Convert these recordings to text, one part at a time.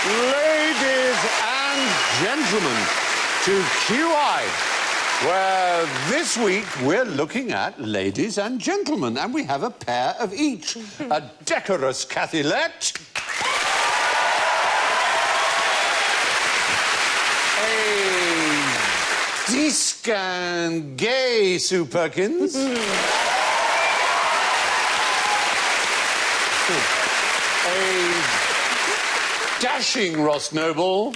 Ladies and gentlemen, to QI, where this week we're looking at ladies and gentlemen, and we have a pair of each. A decorous Cathy Lett. A discan gay Sue Perkins. A dashing Ross Noble.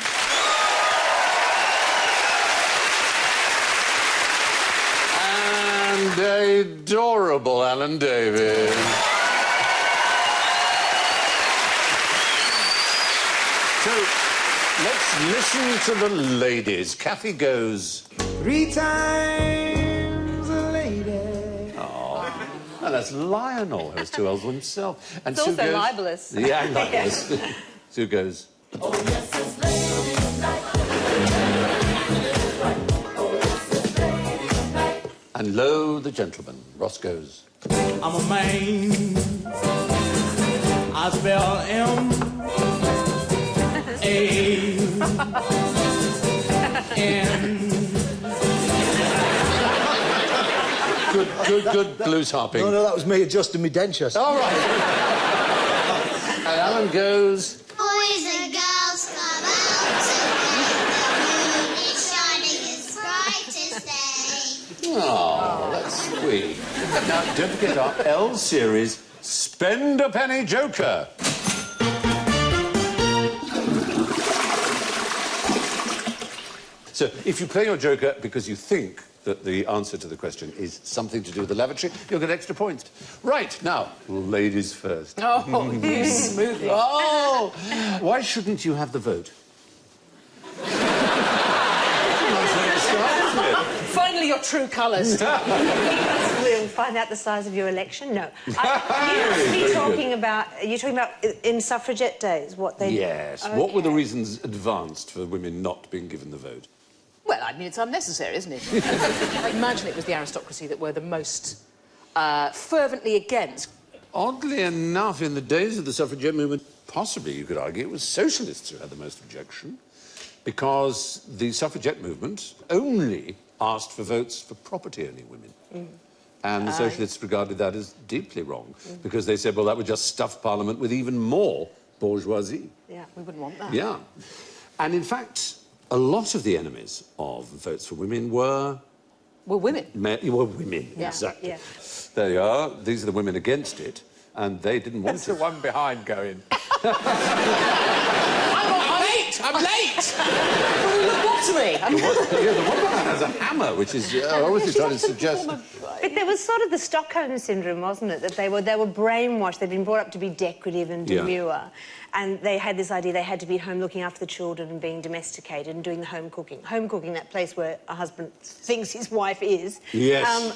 And adorable Alan David. So, let's listen to the ladies. Cathy goes... 3 times a lady. Oh, and that's Lionel, who has 2 L's himself. And it's Sue also goes... libelous. Yeah, libelous. Sue goes... Oh, yes, it's ladies' night. Oh, yes, it's ladies' night. And lo, the gentleman. Ross goes... I'm a man. I spell M-A-N. Good blues harping. No, that was me adjusting my dentures. All right. And Alan goes... Boys and girls come out together. The moon is shining its brightest day. Oh, that's sweet. Now, don't forget our L series, Spend a Penny Joker. So, if you play your joker because you think that the answer to the question is something to do with the lavatory, you'll get extra points. Right, now, ladies first. Oh, you smoothie. Oh! Why shouldn't you have the vote? Finally, your true colours. We'll find out the size of your election. No, you must be talking about. Are you talking about in suffragette days? What they? Yes. Okay. What were the reasons advanced for women not being given the vote? Well, I mean, it's unnecessary, isn't it? I imagine it was the aristocracy that were the most fervently against. Oddly enough, in the days of the suffragette movement, possibly, you could argue, it was socialists who had the most objection, because the suffragette movement only asked for votes for property-owning women. Mm. And the socialists regarded that as deeply wrong, because they said, well, that would just stuff Parliament with even more bourgeoisie. Yeah, we wouldn't want that. Yeah. And, in fact, a lot of the enemies of votes for women were... Were women. Were women, yeah. exactly. Yeah. There you are. These are the women against it, and they didn't want That's it. the one behind going. I'm late! Lobotomy! The woman has a hammer, which is... I always trying to suggest... But there was sort of the Stockholm syndrome, wasn't it? That they were brainwashed. They'd been brought up to be decorative and demure. Yeah. And they had this idea they had to be at home looking after the children and being domesticated and doing the home cooking. Home cooking, that place where a husband thinks his wife is. Yes.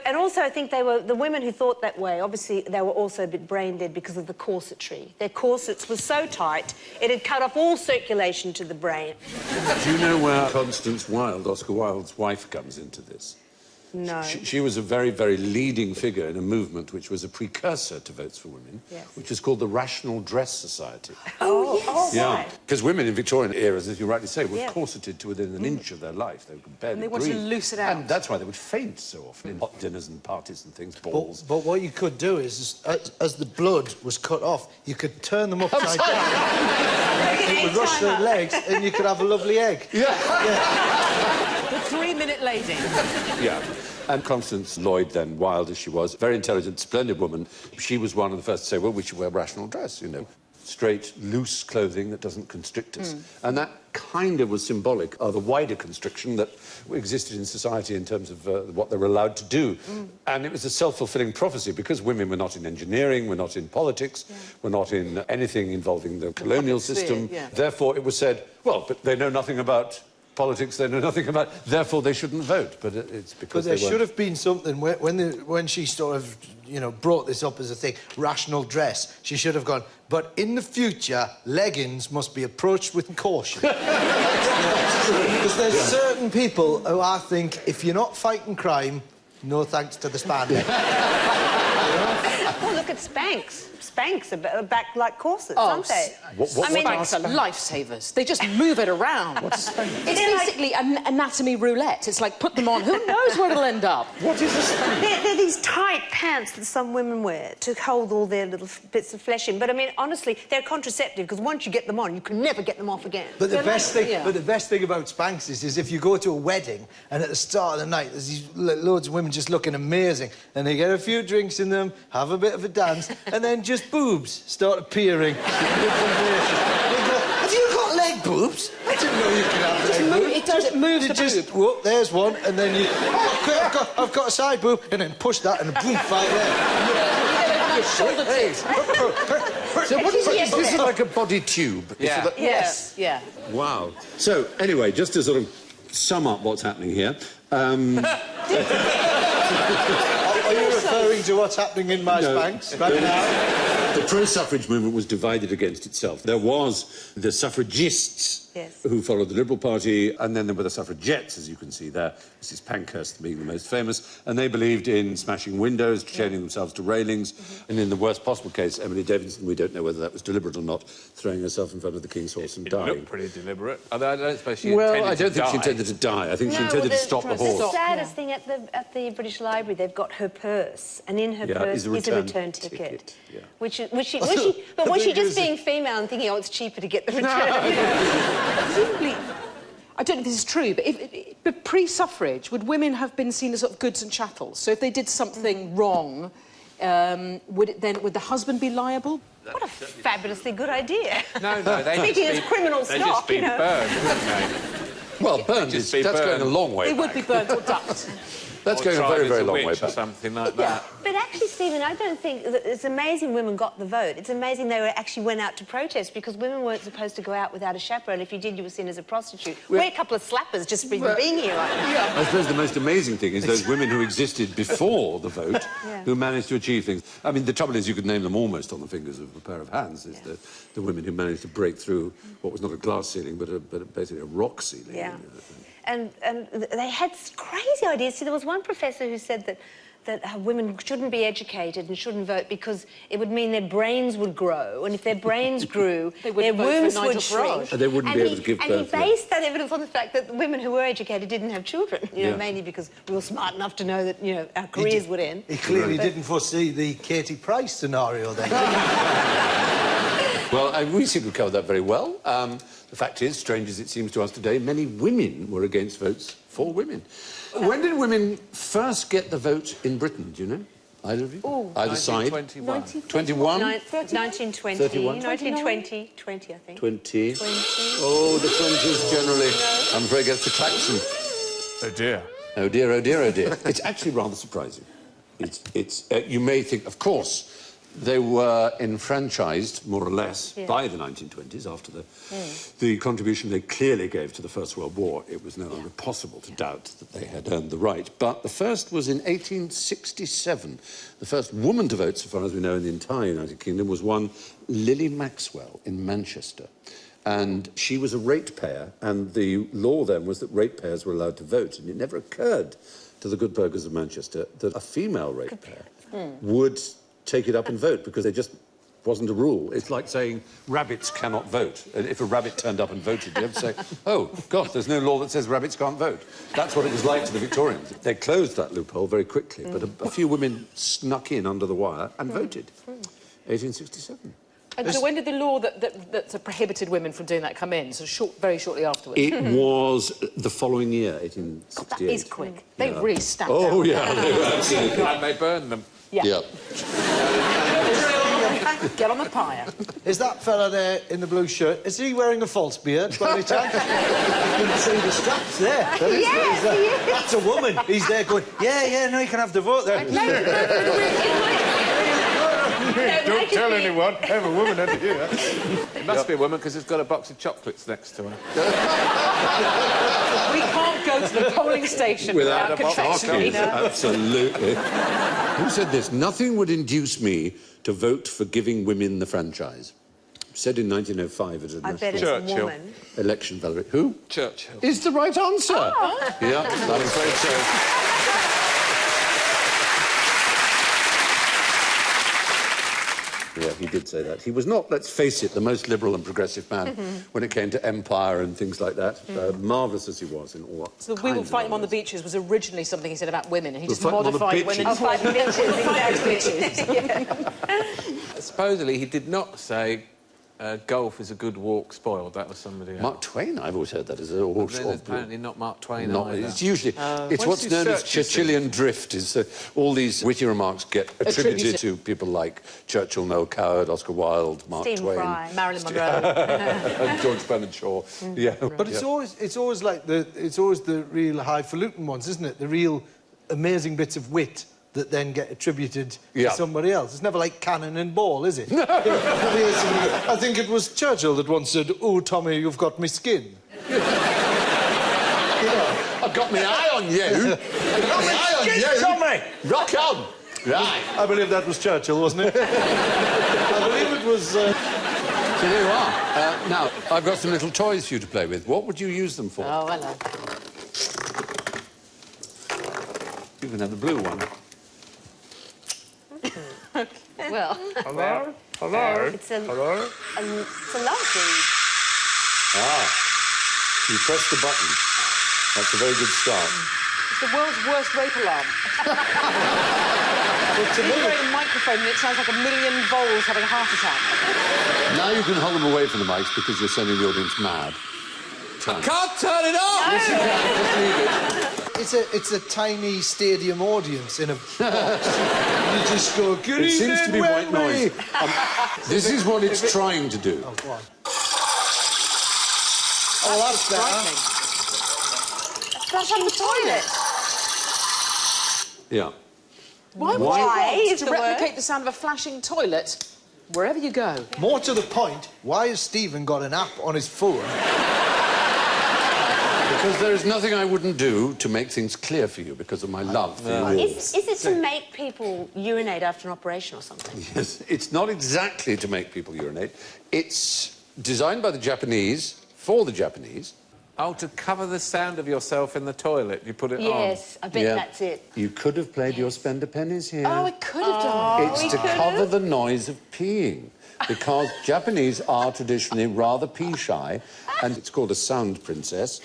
And also I think they were... The women who thought that way, obviously, they were also a bit brain-dead because of the corsetry. Their corsets were so tight, it had cut off all circulation to the brain. Do you know where Constance Wilde, Oscar Wilde's wife, comes into this? No. She was a very, very leading figure in a movement which was a precursor to Votes for Women, yes. which was called the Rational Dress Society. Oh, yes. Oh, yeah. right. Because women in Victorian eras, as you rightly say, were corseted to within an inch of their life. They could barely And they wanted breathe. to loose it out. And that's why they would faint so often in hot dinners and parties and things, balls. But what you could do is, as the blood was cut off, you could turn them upside down. It would rush their legs, and you could have a lovely egg. Yeah. The 3-minute lady. Yeah. And Constance Lloyd, then, wild as she was, very intelligent, splendid woman, she was one of the first to say, well, we should wear rational dress, you know. straight, loose clothing that doesn't constrict us. And that kind of was symbolic of a wider constriction that existed in society in terms of what they were allowed to do. And it was a self-fulfilling prophecy because women were not in engineering, were not in politics, were not in anything involving the colonial system. Therefore, it was said, well, but they know nothing about politics, they know nothing about, therefore they shouldn't vote. But it's because there should have been something when she sort of, you know, brought this up as a thing, rational dress. She should have gone, but in the future, leggings must be approached with caution. Because there's certain people who I think, if you're not fighting crime, no thanks to the spandex. Well, look at Spanx. Spanx are back like corsets, aren't they? I mean, Spanx are lifesavers. They just move it around. What's a Spanx? It's basically an anatomy roulette. It's like, put them on, who knows where it'll end up? What is a Spanx? They're these tight pants that some women wear to hold all their little bits of flesh in. But, I mean, honestly, they're contraceptive, because once you get them on, you can never get them off again. But the best thing about Spanx is if you go to a wedding and at the start of the night there's these loads of women just looking amazing and they get a few drinks in them, have a bit of a dance, and then just boobs start appearing. Have you got leg boobs? I didn't know you could have leg boobs. It moves the boob. Whoop, there's one, and then you... Oh, quick, I've got a side boob, and then push that, and boom, right there. So what is it? This is like a body tube. Yeah. Yes, yeah. Wow. So, anyway, just to sort of sum up what's happening here... Are you referring to what's happening in my Spanx right now? The pro-suffrage movement was divided against itself. There was the suffragists who followed the Liberal Party, and then there were the suffragettes, as you can see there. Mrs. Pankhurst being the most famous, and they believed in smashing windows, chaining themselves to railings, and in the worst possible case, Emily Davidson, we don't know whether that was deliberate or not, throwing herself in front of the King's horse and dying. It looked pretty deliberate. I don't suppose she well, intended I don't to think she die. intended to die. I think she intended to stop the horse. The saddest thing at the British Library, they've got her purse, and in her purse is a return ticket. Was she just being female and thinking, oh, it's cheaper to get the return? Presumably, I don't know if this is true, but pre-suffrage, would women have been seen as sort of goods and chattels? So if they did something wrong, would the husband be liable? What a fabulously good idea. No, they Speaking as criminal they'd stock, just be burned, wouldn't they? Well, burned Just is... be That's going a burned. long way They would back. be burnt or ducked. That's Or going a tried very, as very a long way witch or back. something like that. But actually, Stephen, I don't think... It's amazing women got the vote. It's amazing they actually went out to protest because women weren't supposed to go out without a chaperone. If you did, you were seen as a prostitute. We're a couple of slappers just for even being here. I suppose the most amazing thing is those women who existed before the vote who managed to achieve things. I mean, the trouble is you could name them almost on the fingers of a pair of hands. Is the women who managed to break through what was not a glass ceiling but basically a rock ceiling. Yeah. And they had crazy ideas. See, there was one professor who said that women shouldn't be educated and shouldn't vote because it would mean their brains would grow, and if their brains grew, their wombs would shrink. And they wouldn't be able to give birth. And he based that evidence on the fact that the women who were educated didn't have children, mainly because we were smart enough to know that, our careers would end. He clearly didn't foresee the Katie Price scenario then. Well, we seem to have covered that very well. The fact is, strange as it seems to us today, many women were against votes for women. When did women first get the vote in Britain, do you know? Either of you? Either side? 1921. 21? 1920. 31? 1920. 20, I think. 20. Oh, the 20s generally. I'm afraid it gets to Claxon. Oh, dear. Oh, dear, oh, dear, oh, dear. It's actually rather surprising. You may think, of course, they were enfranchised, more or less, by the 1920s, after the contribution they clearly gave to the First World War. It was no longer possible to doubt that they had earned the right. But the first was in 1867. The first woman to vote, so far as we know, in the entire United Kingdom was one Lily Maxwell in Manchester. And she was a ratepayer, and the law then was that ratepayers were allowed to vote. And it never occurred to the good burghers of Manchester that a female ratepayer would take it up and vote, because there just wasn't a rule. It's like saying rabbits cannot vote. And if a rabbit turned up and voted, you'd have to say, oh, gosh, there's no law that says rabbits can't vote. That's what it was like to the Victorians. They closed that loophole very quickly, but a few women snuck in under the wire and voted. 1867. And so when did the law that prohibited women from doing that come in? So very shortly afterwards? It was the following year, 1868. That is quick. They really stamped Oh, out. yeah, they were absolutely... And they burned them. Yeah. Yeah. Get on the pyre. Is that fella there in the blue shirt, is he wearing a false beard by any chance? You can see the straps there. That is, Yes, that is, he is. That's a woman. He's there going, yeah, no, you can have the vote there. Don't tell anyone. I have a woman under here. It must be a woman because it's got a box of chocolates next to her. We can't go to the polling station without confection. Chocolate. Absolutely. Who said this? Nothing would induce me to vote for giving women the franchise. Said in 1905 at a I bet it's Churchill. a woman. election. Valerie. Who? Churchill. Is the right answer. Yeah, I'm afraid so. Yeah, he did say that. He was not, let's face it, the most liberal and progressive man when it came to empire and things like that. Marvellous as he was in all So we will fight him on the beaches was originally something he said about women, and he just fight him on the modified bitches. women. Oh, fight the bitches, Supposedly, he did not say golf is a good walk spoiled. That was somebody else. Mark Twain, I've always heard that as a... Then there's apparently not Mark Twain Not, either. it's usually it's Once what's you known as search these Churchillian drift. Is all these witty remarks get attributed to people like Churchill, Noel Coward, Oscar Wilde, Mark Stephen Twain, Fry. Marilyn Monroe. and George Bernard Shaw. Yeah, But it's always like the real highfalutin ones, isn't it? The real amazing bits of wit that then get attributed Yeah. to somebody else. It's never like cannon and ball, is it? I think it was Churchill that once said, "Oh, Tommy, you've got me skin." I've got my eye on you. I've got my eye on you. Tommy! Rock on. Right. I believe that was Churchill, wasn't it? I believe it was... So there you are. Now, I've got some little toys for you to play with. What would you use them for? Oh, hello. You can have the blue one. Well, Hello? It's a, Hello? it's a love bead. Ah. You press the button. That's a very good start. it's the world's worst rape alarm. You're wearing a microphone and it sounds like a million voles having a heart attack. Now you can hold them away from the mics because you're sending the audience mad. I can't turn it off! It's a tiny stadium audience in a box. You just go, "Good It seems to be evening, white Wembley." noise. This is what it's trying to do. Oh, go on. Oh, that's better. Flush out the toilet. Yeah. Why would Why you want is to the replicate word? the sound of a flashing toilet wherever you go? More to the point, why has Stephen got an app on his phone? Because there is nothing I wouldn't do to make things clear for you because of my love for you all. Is it to make people urinate after an operation or something? Yes, it's not exactly to make people urinate. It's designed by the Japanese, for the Japanese. Oh, to cover the sound of yourself in the toilet, you put it on. Yes, I bet that's it. You could have played your spender pennies here. Oh, I could have done. It's to cover the noise of peeing. Because Japanese are traditionally rather pee-shy, and it's called a sound princess.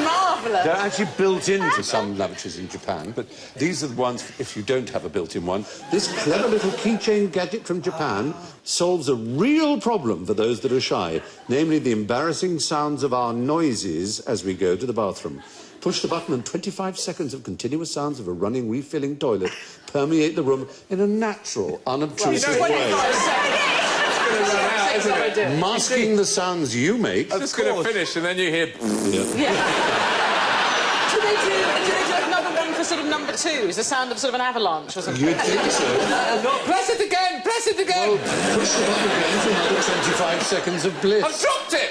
Marvellous. They're actually built into some lavatories in Japan, but these are the ones, if you don't have a built-in one. This clever little keychain gadget from Japan solves a real problem for those that are shy, namely the embarrassing sounds of our noises as we go to the bathroom. Push the button and 25 seconds of continuous sounds of a running, refilling toilet permeate the room in a natural, unobtrusive way. Masking the sounds you make. It's just going to finish and then you hear... Do they do another one for sort of number two? Is the sound of sort of an avalanche or something? You'd think so. Press it again! Press it again! Well, push the button again for another 25 seconds of bliss. I've dropped it!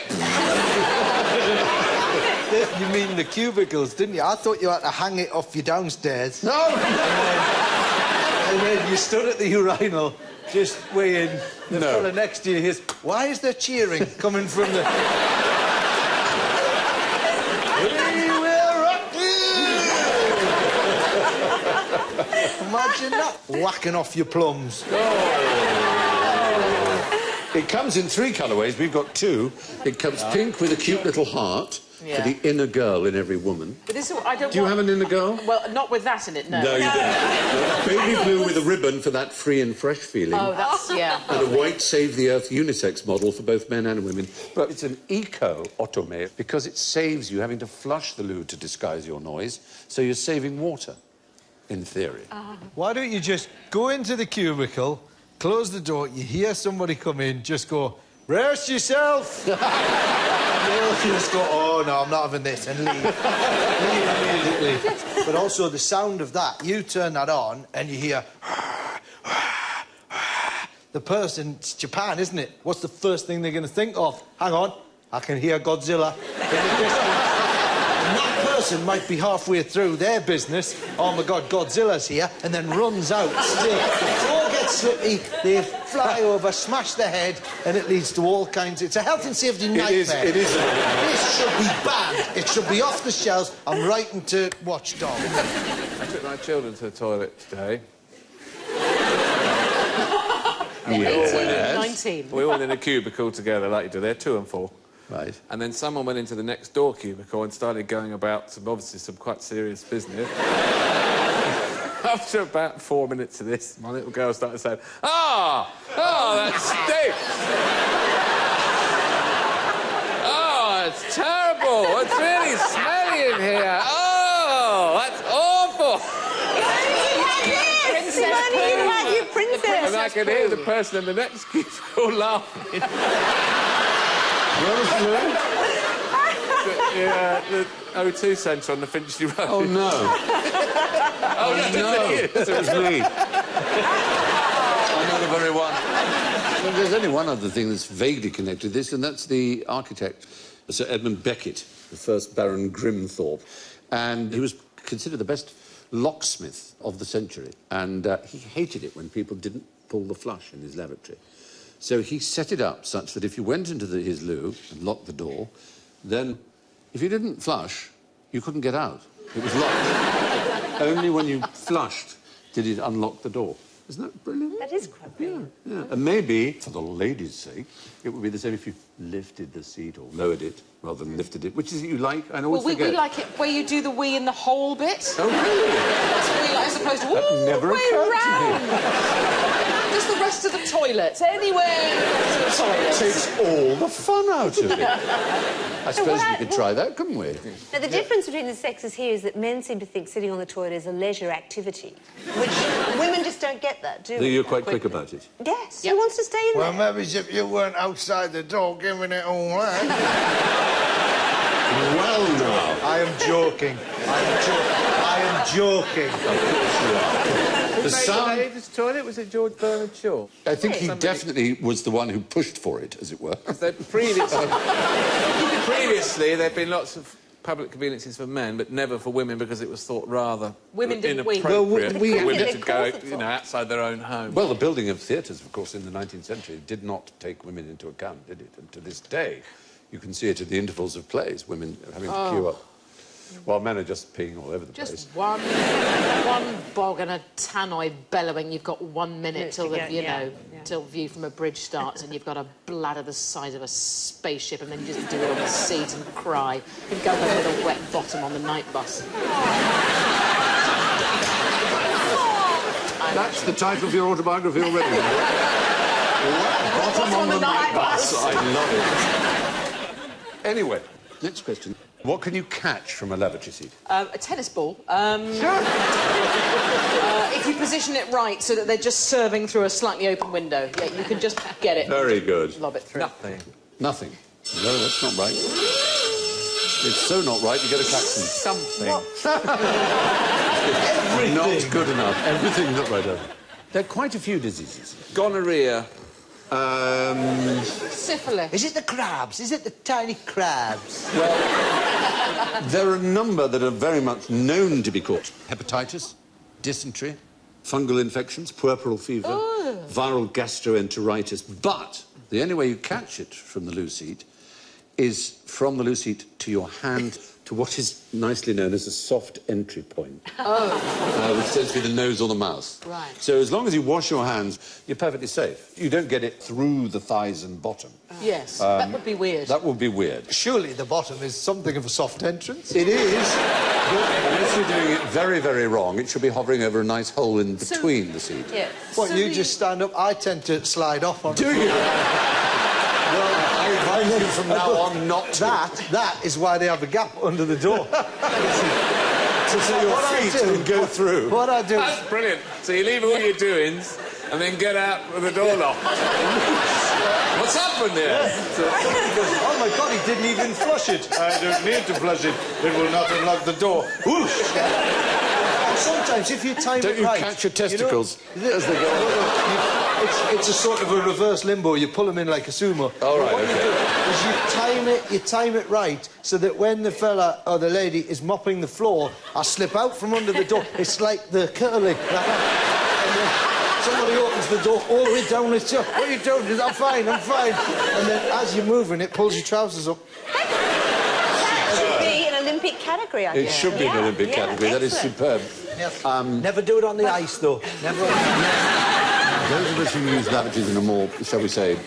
You mean the cubicles, didn't you? I thought you had to hang it off your downstairs. No! And then you stood at the urinal, just weighing. The No. fella next to you hears, "Why is there cheering coming from the..." We will rock you! Imagine that. Whacking off your plums. It comes in 3 colourways. We've got 2. It comes pink with a cute little heart for the inner girl in every woman. But this is, I don't Do you have an inner girl? Well, not with that in it, no. No, you don't. Baby blue with a ribbon for that free and fresh feeling. Oh, that's, yeah. And a white Save the Earth unisex model for both men and women. But it's an eco-otome because it saves you having to flush the loo to disguise your noise, so you're saving water. in theory. Why don't you just go into the cubicle, close the door, you hear somebody come in, just go, "Rest yourself!" You'll just go, "Oh, no, I'm not having this," and leave. Leave immediately. But also the sound of that, you turn that on and you hear... The person, it's Japan, isn't it? What's the first thing they're going to think of? Hang on, I can hear Godzilla in the distance. And that person might be halfway through their business. Oh, my God, Godzilla's here, and then runs out still. The floor gets slippy, they fly over, smash their head, and it leads to all kinds... It's a health and safety nightmare. It is. This should be banned. It should be off the shelves. I'm writing to Watchdog. I took my children to the toilet today. Yes. 18 and 19. We all went in a cubicle together, like you do. They're 2 and 4. Right. And then someone went into the next door cubicle and started going about some quite serious business. After about 4 minutes of this, my little girl started saying, "Oh, that stinks! Oh, it's terrible! It's really smelly in here! Oh, that's awful!" And I could hear the person in the next cubicle laughing. Where was The O2 centre on the Finchley Road. Oh, no. Oh, No, it was me. I know the very one. Well, there's only one other thing that's vaguely connected to this, and that's the architect, Sir Edmund Beckett, the first Baron Grimthorpe. And he was considered the best locksmith of the century, and he hated it when people didn't pull the flush in his lavatory. So he set it up such that if you went into his loo and locked the door, then if you didn't flush, you couldn't get out. It was locked. Only when you flushed did it unlock the door. Isn't that brilliant? That is quite brilliant. Yeah. And maybe, for the ladies' sake, it would be the same if you lifted the seat or lowered it rather than lifted it. Which is it you like? I always Well, we forget. like it where you do the wee in the hole bit. Oh, really? That's what we like, as opposed to all never the way occurred to round. Just the rest of the toilet. Anywhere in the rest of the toilet. Takes all the fun out of it. I suppose we could try that, couldn't we? Now, the difference between the sexes here is that men seem to think sitting on the toilet is a leisure activity, which women just don't get that, do we? You're quite quick about it. Yes. Yep. Who wants to stay in Well, there? maybe if you weren't outside the door giving it all that. Well, now. I am joking. I am joking. The sound... Ladies' toilet, was it George Bernard Shaw? I think he definitely was the one who pushed for it, as it were. Previously, there'd been lots of public conveniences for men, but never for women because it was thought rather Women didn't wee. inappropriate Well, we- for women They to go, caused it you know, outside their own home. Well, the building of theatres, of course, in the 19th century did not take women into account, did it? And to this day, you can see it at the intervals of plays, women having to queue up, while men are just peeing all over the place. Just one bog and a tannoy bellowing. You've got 1 minute till the, till view from a bridge starts, and you've got a bladder the size of a spaceship, and then you just do it on the seat and cry. You go home with a wet bottom on the night bus. That's the title of your autobiography already. Bottom on the night bus. I love it. Anyway, next question. What can you catch from a lavatory seat? A tennis ball. If you position it right so that they're just serving through a slightly open window. Yeah, you can just get it. Very good. Lob it through. Nothing. Nothing. No, that's not right. It's so not right, you get a klaxon. Something. Not good enough. Everything not right. There are quite a few diseases. Gonorrhea. Syphilis. Is it the crabs? Is it the tiny crabs? There are a number that are very much known to be caught. Hepatitis, dysentery, fungal infections, puerperal fever, viral gastroenteritis. But the only way you catch it from the loo seat is from the loo seat to your hand to what is nicely known as a soft entry point. Which tends to be the nose or the mouth. Right. So as long as you wash your hands, you're perfectly safe. You don't get it through the thighs and bottom. Yes, that would be weird. That would be weird. Surely the bottom is something of a soft entrance. It is. Unless you're doing it very, very wrong, it should be hovering over a nice hole in between the seat. Yeah. What, So you the- just stand up? I tend to slide off on Do you? Well, I know from now on not to. That is why they have a gap under the door. so your feet can go through. What I do... That's brilliant. So you leave all your doings and then get out with the door locked. What's happened there? Oh, my God, he didn't even flush it. I don't need to flush it. It will not unlock the door. Whoosh! Sometimes, if you time Don't it you right... catch your testicles as they go? It's a sort of a reverse limbo. You pull them in like a sumo. All right, What OK. you do is you time it right so that when the fella or the lady is mopping the floor, I slip out from under the door. It's like the curling. Somebody opens the door all the way down. It's what are you doing? I'm fine, I'm fine. And then as you're moving, it pulls your trousers up. That should be an Olympic category, I It think. should be an Olympic category. That is excellent. superb. Never do it on the ice, though. Never. Those of us who use lavatories in a more, shall we say,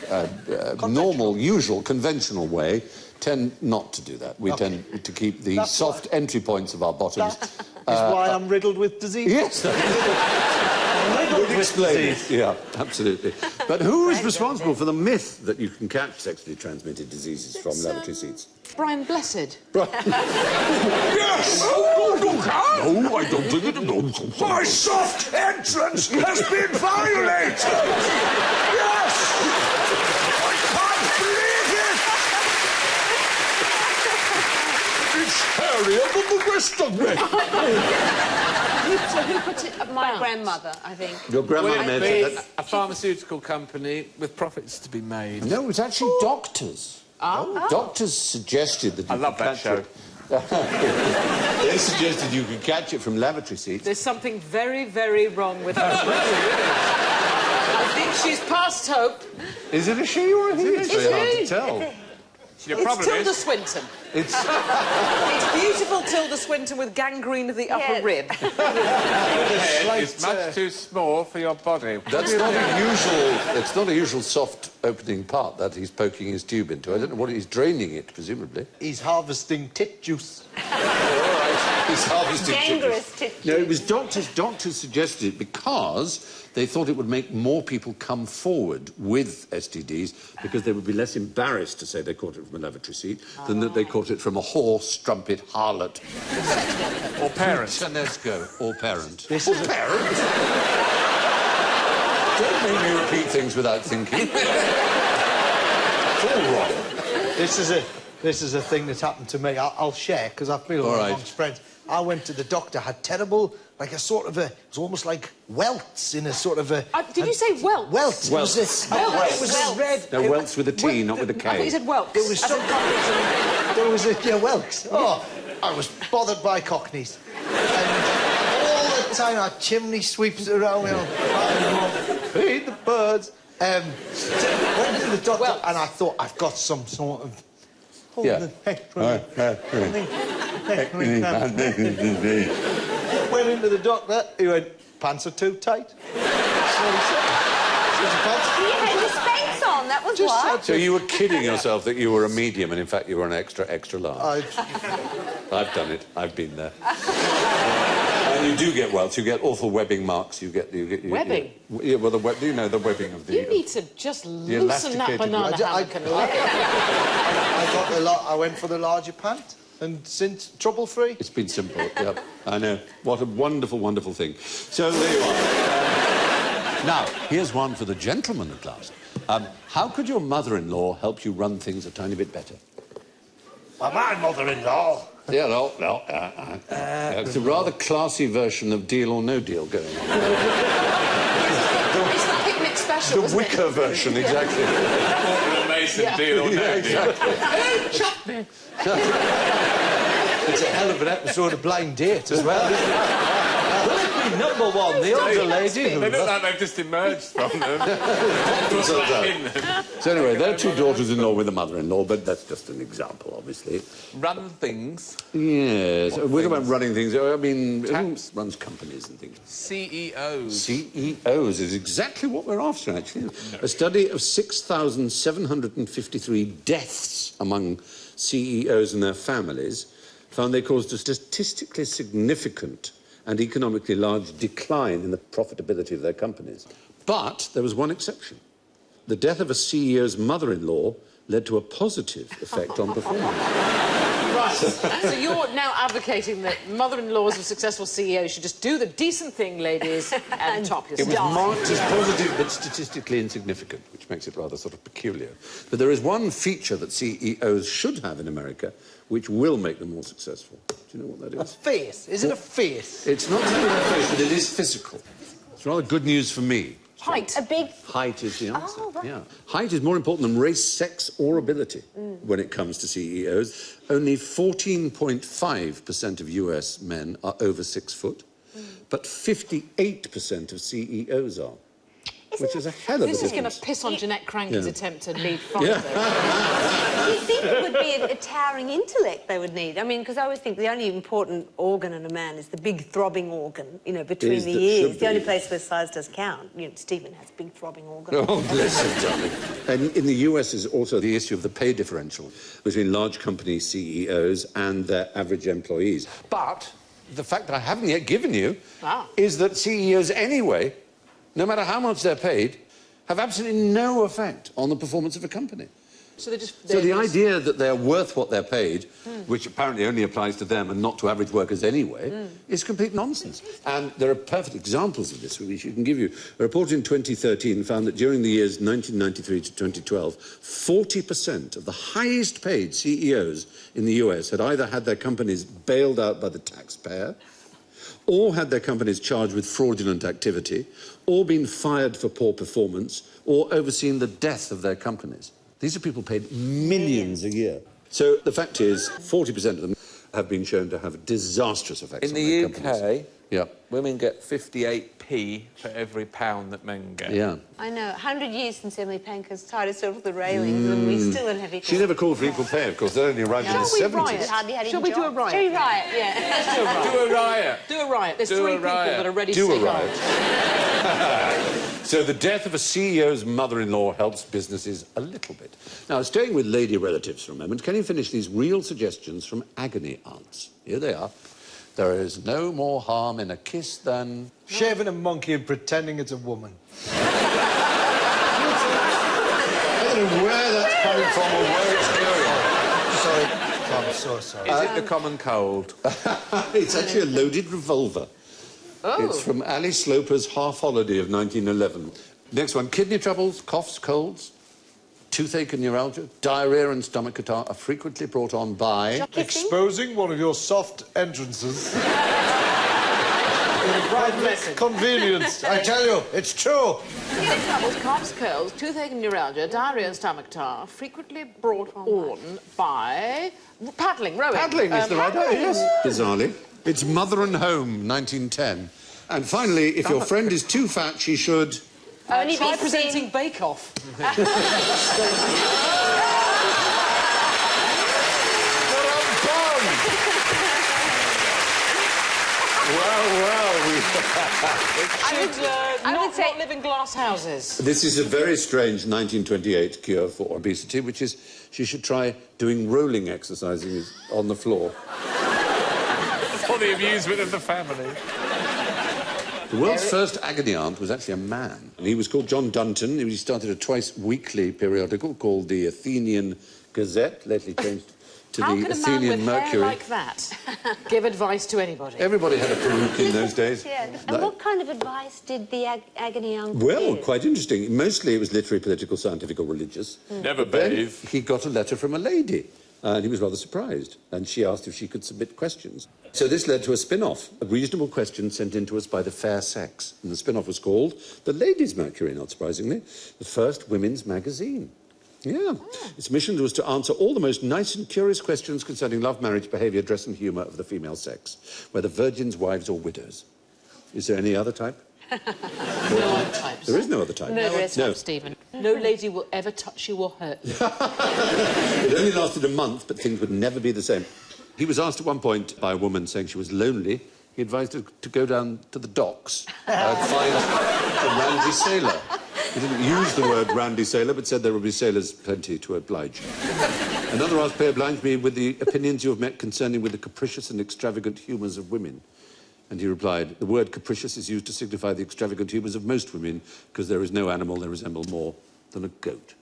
normal, usual, conventional way, tend not to do that. We tend to keep the soft entry points of our bottoms. That is why I'm riddled with disease. Yes, would explain it. Yeah, absolutely. But who is responsible for the myth that you can catch sexually transmitted diseases from lavatory seats? Brian Blessed. Yes! Oh, you can! No, I don't think it is. My soft entrance has been violated! Yes! I can't believe it! It's hairier than the rest of me! So who put it about? My grandmother, I think. Your grandmother Will it mentioned be that... a pharmaceutical company with profits to be made? No, it was actually doctors. Doctors suggested that you I love could that catch show. it. They suggested you could catch it from lavatory seats. There's something very, very wrong with her. I think she's past hope. Is it a she or a he? It's very hard to tell. The It's problem Tilda is... Swinton. It's... It's beautiful Tilda Swinton with gangrene of the upper Yes. rib. The head is much too small for your body. That's not a usual... It's not a usual soft opening part that he's poking his tube into. I don't know what he's draining it, presumably. He's harvesting tit juice. He's harvesting Dangerous tit tit juice. No, it was doctors. Doctors suggested it because they thought it would make more people come forward with STDs because they would be less embarrassed to say they caught it from a lavatory seat than that they caught it from a whore, strumpet, harlot. Or parents. Tanesco, or parent. This Or is a- parent? Don't make me repeat things without thinking. It's all wrong. This is a thing that happened to me. I'll share, because I've been All right. amongst friends. I went to the doctor, had terrible, like a sort of a... It was almost like welts in a sort of a... Did you say welts? Welts. Welts. It was a red... No, welts with a T, not with a K. I thought you said whelps. It was some there was a... Yeah, welts. Oh, I was bothered by cockneys. And all the time, I had chimney sweeps around me. Feed the birds. Went to the doctor, and I thought, I've got some sort of... Yeah. Went into the doctor, he went, pants are too tight. That's what he said. Said, "Your pants are You too had your Spanx on, that was Just why. had So you were kidding yourself that you were a medium and in fact you were an extra large. I've done it. I've been there. And you do get welts. You get awful webbing marks. Webbing? Yeah, well, you know, the webbing of the... You need to just loosen that elasticated- banana hammock and let it. I went for the larger pant, and since trouble-free. It's been simple, yep. I know. What a wonderful, wonderful thing. So there you are. Now, here's one for the gentleman at last. How could your mother-in-law help you run things a tiny bit better? My mother-in-law. Yeah, no. It's a rather classy version of Deal or No Deal going on. It's the picnic special, The isn't it? Wicker version, exactly. The Mason deal or no Yeah, deal. exactly. It's a hell of an episode of Blind Date as well. Will it be number one, the older lady who... They look like they've just emerged from them. What's that in them? So anyway, there are two daughters-in-law with a mother-in-law, but that's just an example, obviously. Run things. Yes. What about running things? I mean, who Taps. runs companies and things? CEOs. CEOs is exactly what we're after, actually. A study of 6,753 deaths among CEOs and their families found they caused a statistically significant and economically large decline in the profitability of their companies. But there was one exception. The death of a CEO's mother-in-law led to a positive effect on performance. Right. So you're now advocating that mother-in-laws of successful CEOs should just do the decent thing, ladies, and top It yourself. was marked as positive but statistically insignificant, which makes it rather sort of peculiar. But there is one feature that CEOs should have in America which will make them more successful. Do you know what that A is? face. Is it a face? It's not something like face, but it is physical. It's rather good news for me. Height. A big... Height is the answer. Oh, right. Yeah. Height is more important than race, sex, or ability when it comes to CEOs. Only 14.5% of US men are over 6 foot, but 58% of CEOs are. Which is a hell of a This is difference. going to piss on Jeanette Cranky's Yeah. attempt to lead Pfizer. You think it would be a towering intellect they would need? I mean, because I always think the only important organ in a man is the big throbbing organ, you know, between Is the that ears. should The only be. place where size does count. You know, Stephen has a big throbbing organ. Oh, bless him, darling. And in the US is also the issue of the pay differential between large company CEOs and their average employees. But the fact that I haven't yet given you is that CEOs anyway, no matter how much they're paid, have absolutely no effect on the performance of a company. So they're just... So the idea that they're worth what they're paid, which apparently only applies to them and not to average workers anyway, is complete nonsense. And there are perfect examples of this which you can give you. A report in 2013 found that during the years 1993 to 2012, 40% of the highest paid CEOs in the US had either had their companies bailed out by the taxpayer, or had their companies charged with fraudulent activity, or been fired for poor performance, or overseen the death of their companies. These are people paid millions a year. So the fact is, 40% of them have been shown to have disastrous effects In on the their UK, companies. Yeah. women get 58p for every pound that men get. Yeah. I know, 100 years since Emily Pankhurst tied herself to the railings and we still don't have equal... She never called for equal pay, of course. They only arrived in the Shall we 70s. riot? Hardly had Shall any we do a jobs. riot? Shall we riot, yeah. Let's do a riot. Do a riot. Do a riot. There's Do a 3 people riot. that are ready Do to a say no. riot. So the death of a CEO's mother-in-law helps businesses a little bit. Now, staying with lady relatives for a moment, can you finish these real suggestions from agony aunts? Here they are. There is no more harm in a kiss than... Shaving a monkey and pretending it's a woman. I don't know where that's coming from or where it's going. Sorry, I'm so sorry. Is it the common cold? It's actually a loaded revolver. Oh. It's from Ali Sloper's Half Holiday of 1911. Next one, kidney troubles, coughs, colds, toothache and neuralgia, diarrhea and stomach catarrh are frequently brought on by... Exposing one of your soft entrances. message. Convenience. I tell you, it's true. Kidney troubles, coughs, colds, toothache and neuralgia, diarrhea and stomach catarrh, frequently brought on by paddling, rowing. Paddling is the right paddling. answer, yes. Bizarrely. It's Mother and Home, 1910. And finally, if your friend is too fat, she should... Only Try be presenting seen... Bake Off. I would say- Not live in glass houses. This is a very strange 1928 cure for obesity, which is she should try doing rolling exercises on the floor. For the amusement of the family. The world's first agony aunt was actually a man. And he was called John Dunton. He started a twice-weekly periodical called the Athenian Gazette, lately changed to How the can a man Athenian with Mercury. hair like that give advice to anybody? Everybody had a peruke in those days. Yeah. Like- And what kind of advice did the agony aunt Well, give? quite interesting. Mostly it was literary, political, scientific or religious. Never Then bathe. he got a letter from a lady, and he was rather surprised. And she asked if she could submit questions. So this led to a spin-off, a reasonable question sent in to us by the fair sex. And the spin-off was called The Ladies' Mercury, not surprisingly, the first women's magazine. Yeah. Its mission was to answer all the most nice and curious questions concerning love, marriage, behaviour, dress and humour of the female sex, whether virgins, wives or widows. Is there any other type? No other types. There is no other type. Murderous. No. Stephen. No lady will ever touch you or hurt you. It only lasted a month, but things would never be the same. He was asked at one point by a woman saying she was lonely. He advised her to go down to the docks and find a randy sailor. He didn't use the word randy sailor, but said there will be sailors plenty to oblige. Another asked, "Pray oblige me with the opinions you have met concerning with the capricious and extravagant humours of women." And he replied, "The word capricious is used to signify the extravagant humours of most women, because there is no animal they resemble more than a goat."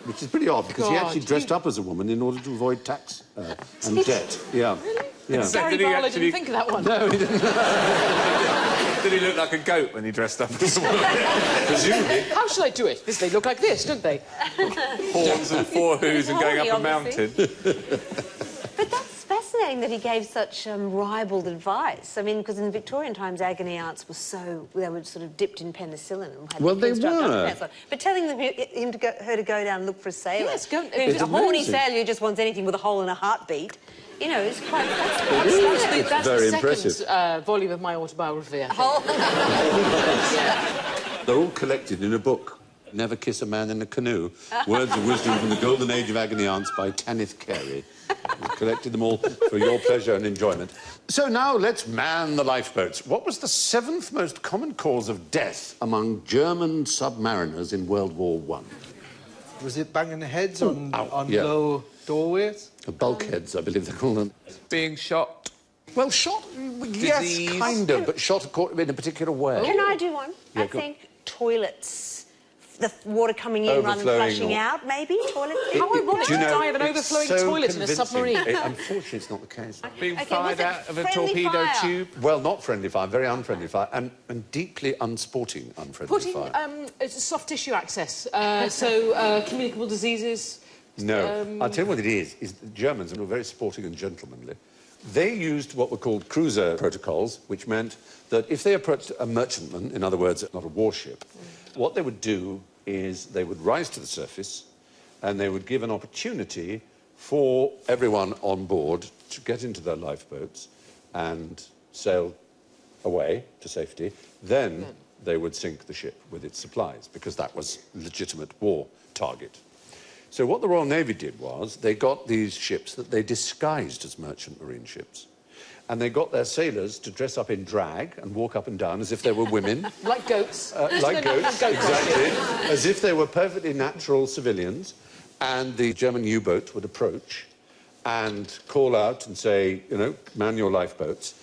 which is pretty odd because he God, actually dressed up as a woman in order to avoid tax and debt. Yeah. Yeah. Gary Did he Barlow actually- didn't think of that one. No, he didn't. Did he look like a goat when he dressed up as a woman? Presumably. How shall I do it? They look like this, don't they? Horns and four hooves and going up a Horny, mountain. But that's fascinating that he gave such ribald advice. I mean, because in Victorian times, agony aunts were so... They were sort of dipped in penicillin and had Well, their they pins stuffed were. underpants on. But telling her to go down and look for a sailor... Yes, go... who's a horny amazing. sailor who just wants anything with a hole in a heartbeat, you know, it's quite fascinating. That's very the impressive. second volume of my autobiography, I think. They're all collected in a book. Never Kiss a Man in a Canoe. Words of Wisdom from the Golden Age of Agony Aunts by Tanith Carey. We've collected them all for your pleasure and enjoyment. So now let's man the lifeboats. What was the 7th most common cause of death among German submariners in World War I? Was it banging the heads on yeah. low doorways? Bulkheads, I believe they're called them. Being shot. Well, shot, yes, Disease. kind of, but shot in a particular way. Can I do one? Yeah, I go on. think toilets. The water coming in rather than Overflowing flushing or- out, maybe? Toilets? How ironic Do you to know, die of an it's overflowing so toilet in a convincing. submarine. Unfortunately, it's not the case. Being Okay, fired was it out of a friendly torpedo fire? tube. Well, not friendly fire, very unfriendly fire, and deeply unsporting unfriendly Putting fire. it's soft tissue access, communicable diseases. No, I'll tell you what it is the Germans were very sporting and gentlemanly. They used what were called cruiser protocols, which meant that if they approached a merchantman, in other words, not a warship, what they would do is they would rise to the surface and they would give an opportunity for everyone on board to get into their lifeboats and sail away to safety. Then they would sink the ship with its supplies, because that was a legitimate war target. So what the Royal Navy did was they got these ships that they disguised as merchant marine ships. And they got their sailors to dress up in drag and walk up and down as if they were women. Like goats. Like No, goats, goat exactly. As if they were perfectly natural civilians. And the German U-boat would approach and call out and say, you know, man your lifeboats.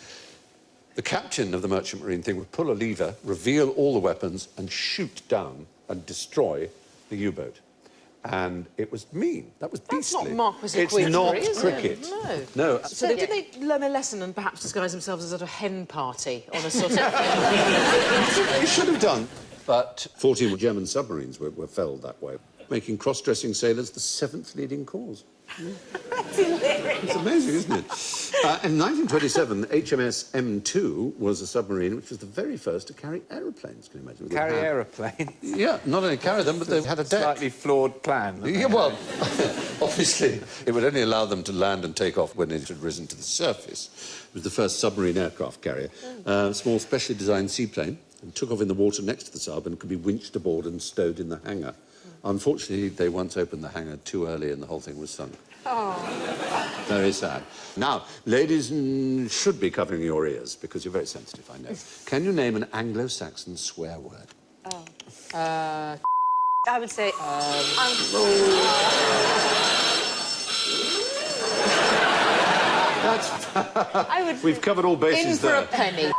The captain of the merchant marine thing would pull a lever, reveal all the weapons, and shoot down and destroy the U-boat. And it was mean. That was That's beastly. not Marquis of It's not Queensbury, is it? cricket. No. No. So did they learn their lesson and perhaps disguise themselves as a sort of hen party on a sort of... They should have done. But 14 German submarines were felled that way, making cross-dressing sailors the 7th leading cause. That's hilarious. It's amazing, isn't it? In 1927, HMS M2 was a submarine which was the very first to carry aeroplanes, can you imagine? They Carry had- aeroplane. Yeah, not only carry them, but they had a deck. Slightly flawed plan. Yeah, well, obviously, it would only allow them to land and take off when it had risen to the surface. It was the first submarine aircraft carrier. A small, specially designed seaplane, and took off in the water next to the sub and could be winched aboard and stowed in the hangar. Unfortunately, they once opened the hangar too early and the whole thing was sunk. Oh. Very sad. Now, ladies should be covering your ears, because you're very sensitive, I know. Can you name an Anglo-Saxon swear word? I would say... I would... We've covered all In bases for there. a penny.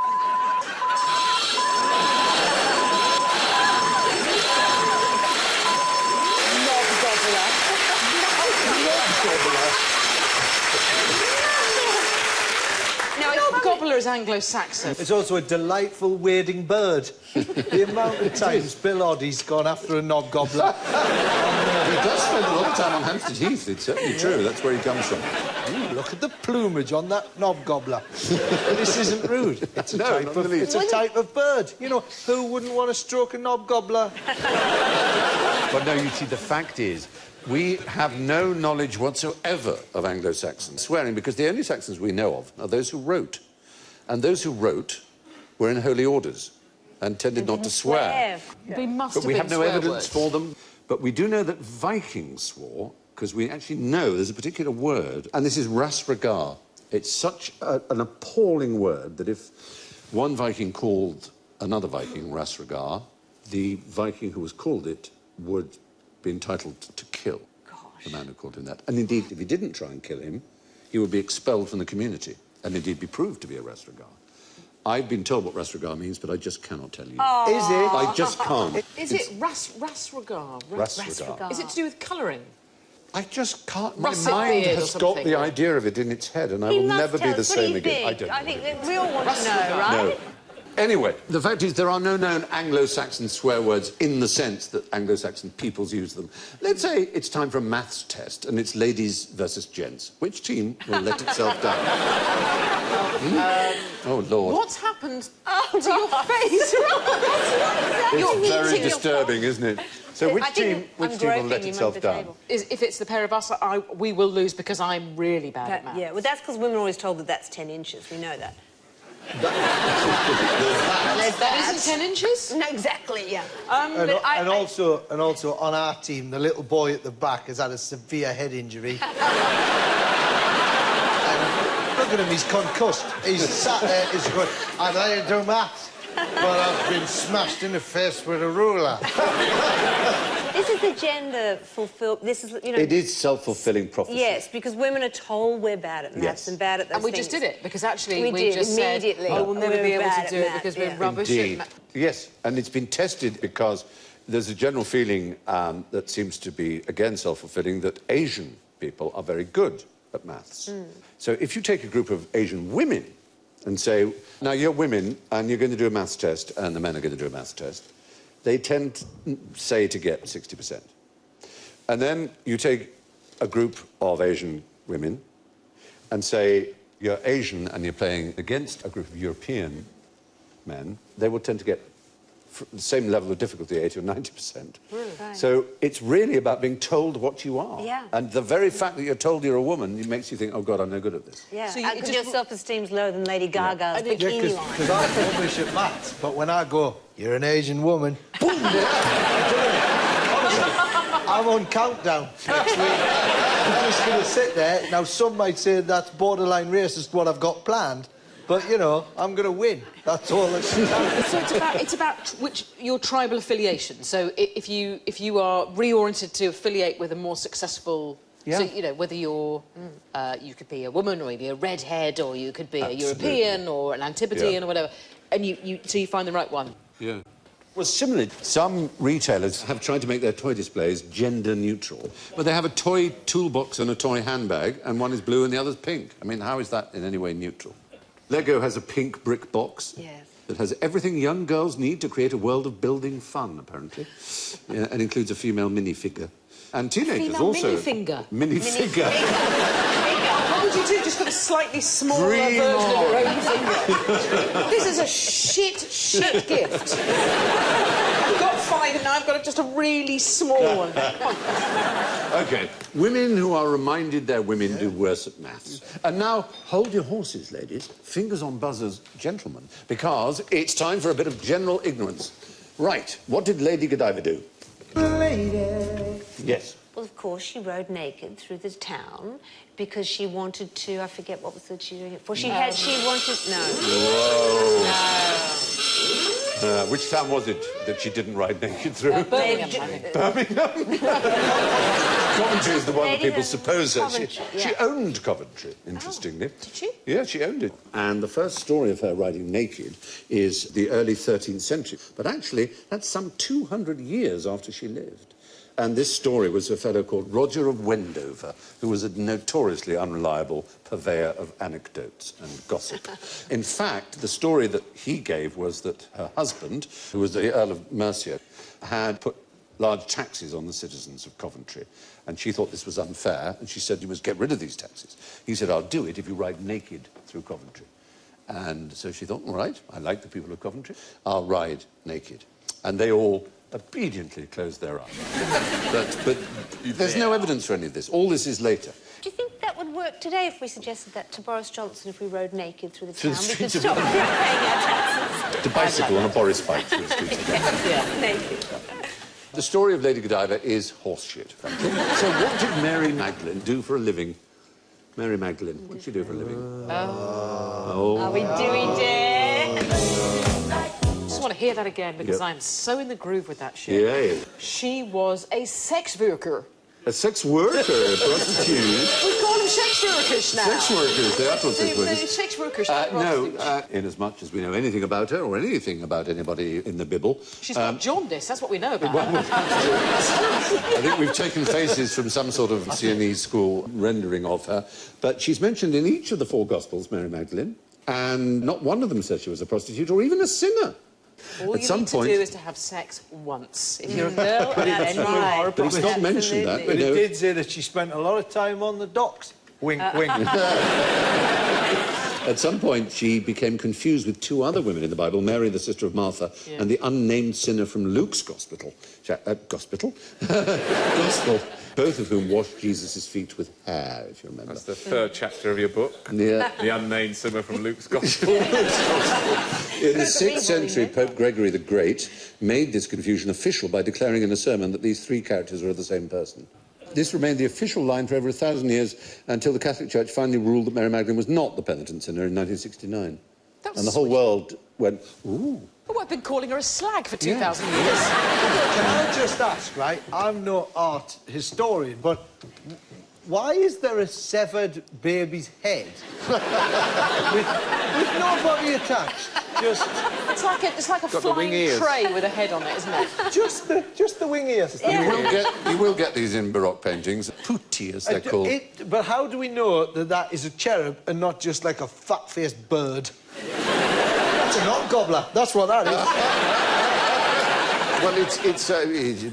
Gobbler is Anglo-Saxon. It's also a delightful wading bird. The amount of times Bill Oddie's gone after a knob gobbler. He does spend a lot of time on Hampstead Heath, it's certainly true. That's where he comes from. Look at the plumage on that knob gobbler. This isn't rude. It's a, No, type, not of, the least. it's a type of bird. You know, who wouldn't want to stroke a knob gobbler? But no, you see, the fact is, we have no knowledge whatsoever of Anglo-Saxon swearing, because the only Saxons we know of are those who wrote. And those who wrote were in holy orders and tended not to swear. They must But have we been have no swear evidence words. for them. But we do know that Vikings swore, because we actually know there's a particular word, and this is rasragar. It's such an appalling word that if one Viking called another Viking rasragar, the Viking who was called it would be entitled to kill the man who called him that. And indeed, if he didn't try and kill him, he would be expelled from the community, and indeed be proved to be a rasragar. I've been told what rasragar means, but I just cannot tell you. Is it? I just can't. Is it rasragar? Rasragar. Is it to do with colouring? I just can't. My Russet mind beard or has got something. the idea of it in its head, and I He will must never be tell the us. What do same you again. think? I think don't know. that we all want to know, right? No. Anyway, the fact is there are no known Anglo-Saxon swear words in the sense that Anglo-Saxon peoples use them. Let's say it's time for a maths test and it's ladies versus gents. Which team will let itself down? Oh, Lord. What's happened to your face? It's very disturbing, isn't it? So which team will let itself down? If it's the pair of us, we will lose because I'm really bad at maths. Yeah, well, that's because women are always told that that's 10 inches. We know that. That isn't 10 inches? No, exactly, yeah. And also on our team, the little boy at the back has had a severe head injury. And look at him, he's concussed. He's sat there, he's going, I'd like to do maths, but I've been smashed in the face with a ruler. This is the gender fulfilled. This is, you know. It is self-fulfilling prophecy. Yes, because women are told we're bad at maths and bad at those And we things. just did it, because actually we did, just immediately. said, oh, we'll never We're be able bad to at do it maths, because yeah. we're rubbish at Indeed. maths. Yes, and it's been tested because there's a general feeling that seems to be, again, self-fulfilling, that Asian people are very good at maths. So if you take a group of Asian women and say, now you're women and you're going to do a maths test and the men are going to do a maths test, they tend, say, to get 60%. And then you take a group of Asian women and say you're Asian and you're playing against a group of European men, they will tend to get the same level of difficulty, 80 or 90%. Really? Right. So it's really about being told what you are. Yeah. And the very fact that you're told you're a woman, it makes you think, oh, God, I'm no good at this. Yeah, So because your self-esteem's lower than Lady Gaga's Yeah, bikini line. because I'm rubbish at maths, but when I go, you're an Asian woman, boom, I'm on countdown next week. I'm just going to sit there. Now, some might say that's borderline racist, what I've got planned, but, you know, I'm going to win. That's all that's So it's about which your tribal affiliation. So if you are reoriented to affiliate with a more successful... Yeah. So, you know, whether you're... you could be a woman or maybe a redhead or you could be a European or an Antipodean or whatever. And so you find the right one. Yeah. Well, similarly, some retailers have tried to make their toy displays gender neutral, but they have a toy toolbox and a toy handbag, and one is blue and the other's pink. I mean, how is that in any way neutral? Lego has a pink brick box that has everything young girls need to create a world of building fun, apparently, and includes a female minifigure. And teenagers Female also... minifigure? Minifigure. What would you do? Just got a slightly smaller Dream version on. of your own finger. This is a shit gift. I've got 5 and now I've got just a really small one. OK, women who are reminded they're women do worse at maths. And now, hold your horses, ladies. Fingers on buzzers, gentlemen, because it's time for a bit of general ignorance. Right, what did Lady Godiva do? Lady. Yes. Well, of course, she rode naked through the town because she wanted to... I forget what was the she doing it for. She wanted... No. Whoa. Which town was it that she didn't ride naked through? Birmingham, I think. Birmingham? Coventry is the one that people suppose that Coventry, she owned Coventry, interestingly. Did she? Yeah, she owned it. And the first story of her riding naked is the early 13th century. But actually, that's some 200 years after she lived. And this story was a fellow called Roger of Wendover, who was a notoriously unreliable purveyor of anecdotes and gossip. In fact, the story that he gave was that her husband, who was the Earl of Mercia, had put large taxes on the citizens of Coventry. And she thought this was unfair, and she said, you must get rid of these taxes. He said, I'll do it if you ride naked through Coventry. And so she thought, all right, I like the people of Coventry, I'll ride naked. And they all obediently closed their eyes. But there's no evidence for any of this. All this is later. Do you think that would work today if we suggested that to Boris Johnson if we rode naked through the Through town? the We could streets of stop paying our taxes. To bicycle on a Boris bike through the streets of London. Yeah. Naked. The story of Lady Godiva is horseshit, frankly. So what did Mary Magdalene do for a living? Mary Magdalene, what did she do for a living? Are we dare? I just want to hear that again because Yep. I'm so in the groove with that shit. Yeah. She was a sex worker. A sex worker, a prostitute. We call them sex workers now. Sex workers, they are called sex workers. Sex workers. No, inasmuch as we know anything about her or anything about anybody in the Bibble. She's got jaundice, that's what we know about. I think we've taken faces from some sort of CNE school rendering of her. But she's mentioned in each of the 4 Gospels, Mary Magdalene, and not one of them says she was a prostitute or even a sinner. All At you some need point... to do is to have sex once. If you're a girl and right. But it's not mentioned that. But you know. it did say that she spent a lot of time on the docks. Wink, wink. At some point, she became confused with 2 other women in the Bible, Mary, the sister of Martha, and the unnamed sinner from Luke's Gospel, Gospel, both of whom washed Jesus' feet with hair, if you remember. That's the 3rd chapter of your book. Yeah. The unnamed sinner from Luke's Gospel. In the 6th century, Pope Gregory the Great made this confusion official by declaring in a sermon that these 3 characters were the same person. This remained the official line for over 1,000 years until the Catholic Church finally ruled that Mary Magdalene was not the penitent sinner in 1969. And the whole world went, ooh. Oh, I've been calling her a slag for 2,000 years. Can I just ask, right? I'm no art historian, but why is there a severed baby's head with no body attached? Just It's like a Got the wing flying ears. tray with a head on it, isn't it? just the wing ears. You will get these in Baroque paintings. Putti, as they're called. But how do we know that that is a cherub and not just like a fat-faced bird? That's a knot gobbler. That's what that is. Well,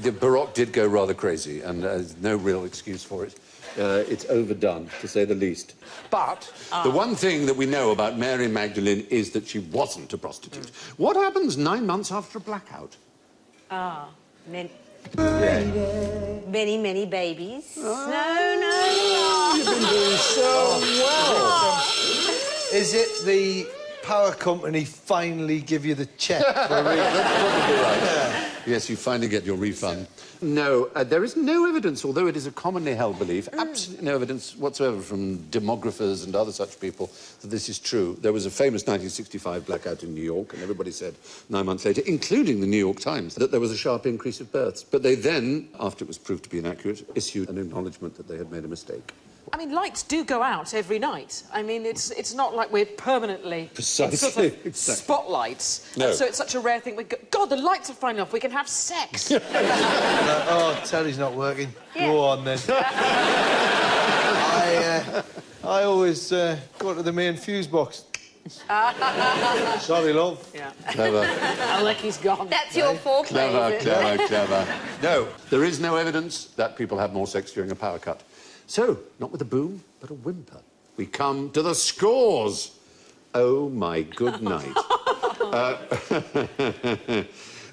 the Baroque did go rather crazy, and there's no real excuse for it. It's overdone, to say the least. But the one thing that we know about Mary Magdalene is that she wasn't a prostitute. What happens 9 months after a blackout? Many, Yeah. many babies. No. You've been doing so well. Is it the power company finally give you the cheque for a refund? That's probably right. Yes, you finally get your refund. No, there is no evidence, although it is a commonly held belief, absolutely no evidence whatsoever from demographers and other such people that this is true. There was a famous 1965 blackout in New York, and everybody said 9 months later, including the New York Times, that there was a sharp increase of births. But they then, after it was proved to be inaccurate, issued an acknowledgement that they had made a mistake. I mean, lights do go out every night. I mean, it's not like we're permanently... Precisely. Sort of Exactly. spotlights. No. And so it's such a rare thing. We go, God, the lights are finally off. We can have sex. Oh, Terry's not working. Go on, then. I always go to the main fuse box. Sorry, love. Yeah. Clever. Alecky's gone. That's your foreplay, is it? Clever. No, there is no evidence that people have more sex during a power cut. So, not with a boom, but a whimper. We come to the scores. Oh, my good night.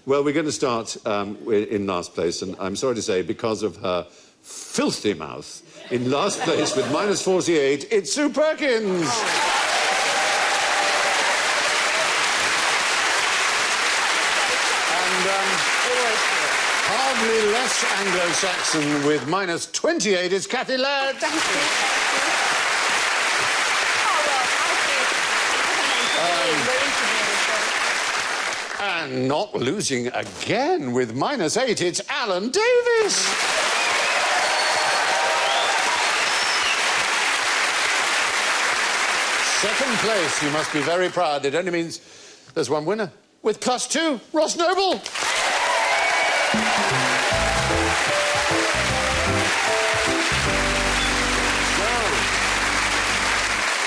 Well, we're going to start in last place, and I'm sorry to say, because of her filthy mouth, in last place with -48, it's Sue Perkins. Hardly less Anglo-Saxon with -28 is Kathy Ladd. Thank you. And not losing again with -8, it's Alan Davis. Second place, you must be very proud. It only means there's one winner. With +2, Ross Noble.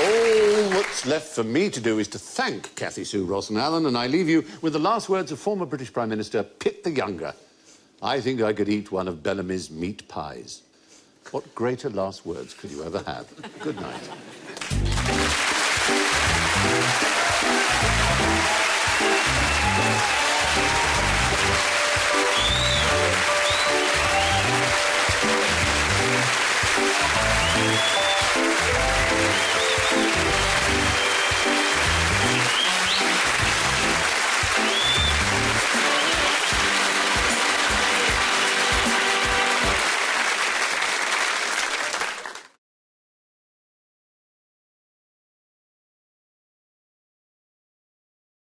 All that's left for me to do is to thank Cathy, Sue, Ross and Alan, and I leave you with the last words of former British Prime Minister Pitt the Younger. I think I could eat one of Bellamy's meat pies. What greater last words could you ever have? Good night.